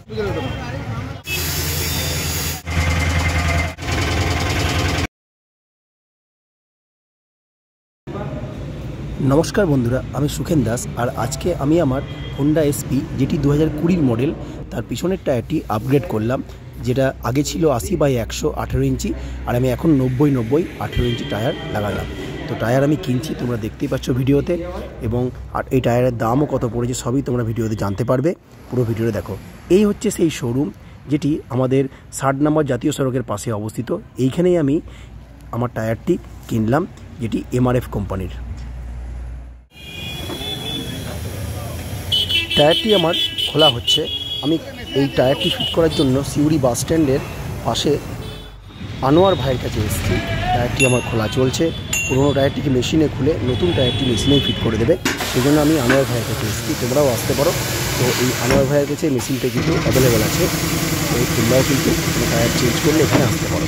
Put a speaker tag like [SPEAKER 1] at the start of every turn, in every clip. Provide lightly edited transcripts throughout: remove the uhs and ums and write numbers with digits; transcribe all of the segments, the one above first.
[SPEAKER 1] नमस्कार बंधुरा, आमी सुखेन दास और आज के आमी आमार होंडा एसपी जेटी 2020 मॉडल तार पिछनेर टायारटी अपग्रेड करलाम। जेटा आगे छिलो 80/100 18 इंची और आमी एखन 90/90 18 इंची टायार लागालाम। तो टायार आमी किनछि, तोमरा देखतेई पाচ্ছ ভিডিওতে, এবং এই টায়ারের দামও কত পড়েছে সবই তোমরা ভিডিওতে জানতে পারবে। পুরো ভিডিওটা দেখো। এই হচ্ছে সেই শোরুম যেটি আমাদের 60 নম্বর জাতীয় সড়কের পাশে অবস্থিত। এইখানেই আমি আমার টায়ারটি কিনলাম, যেটি এমআরএফ কোম্পানির। টায়ারটি আমার খোলা হচ্ছে। আমি এই টায়ারটি ফিট করার জন্য সিউড়ি বাস স্ট্যান্ডের পাশে আনোয়ার ভাইয়ের কাছে এসেছি। টায়ারটি আমার খোলা চলছে। পুরোনো টায়ারটিকে মেশিনে খুলে নতুন টায়ারটি মেশিনেই ফিট করে দেবে, সেই জন্য আমি আনোয়ার ভাইয়ের কাছে এসেছি। তোমরাও আসতে পারো। তো এই আনোয়ার ভাইয়ের কাছে মেশিনটা কিন্তু অ্যাভেলেবেল আছে। তো তোমরাও কিন্তু টায়ার চেঞ্জ করলে এখানে আসতে পারো।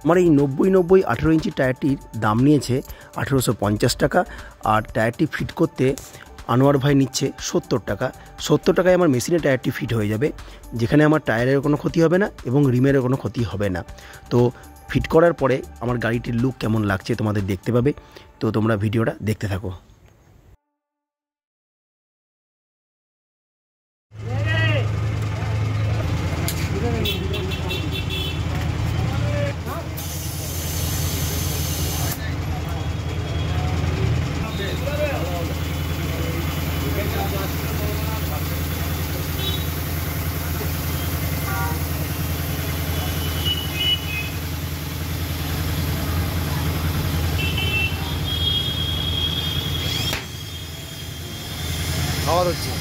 [SPEAKER 1] আমার এই 90/90 18 ইঞ্চি টায়ারটির দাম নিয়েছে 1850 টাকা। আর টায়ারটি ফিট করতে আনোয়ার ভাই নিচ্ছে 70 টাকা। 70 টাকায় আমার মেশিনে টায়ারটি ফিট হয়ে যাবে, যেখানে আমার টায়ারের কোনো ক্ষতি হবে না এবং রিমেরও কোনো ক্ষতি হবে না। তো ফিট করার পরে আমার গাড়িটির লুক কেমন লাগছে তোমাদের দেখতে পাবে। তো তোমরা ভিডিওটা দেখতে থাকো। খাওয়া হচ্ছে।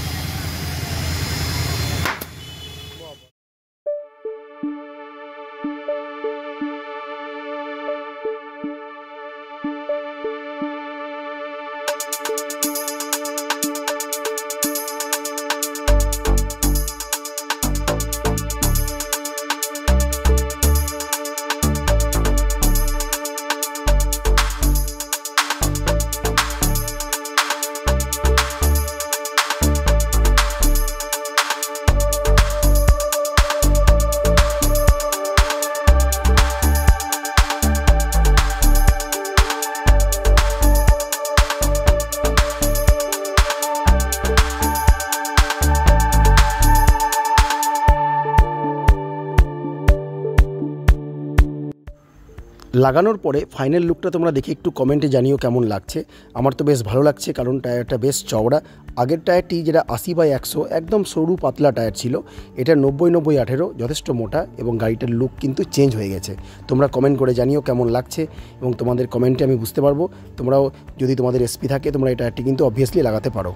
[SPEAKER 1] লাগানোর পরে ফাইনাল লুকটা তোমরা দেখে একটু কমেন্টে জানিও কেমন লাগছে। আমার তো বেশ ভালো লাগছে, কারণ টায়ারটা বেশ চওড়া। আগের টায়ারটি যেটা 80/100 একদম সরু পাতলা টায়ার ছিল, এটা 90/90 18 যথেষ্ট মোটা, এবং গাড়িটার লুক কিন্তু চেঞ্জ হয়ে গেছে। তোমরা কমেন্ট করে জানিও কেমন লাগছে, এবং তোমাদের কমেন্টে আমি বুঝতে পারবো তোমরাও যদি তোমাদের এসপি থাকে তোমরা এই টায়ারটি কিন্তু অবভিয়াসলি লাগাতে পারো।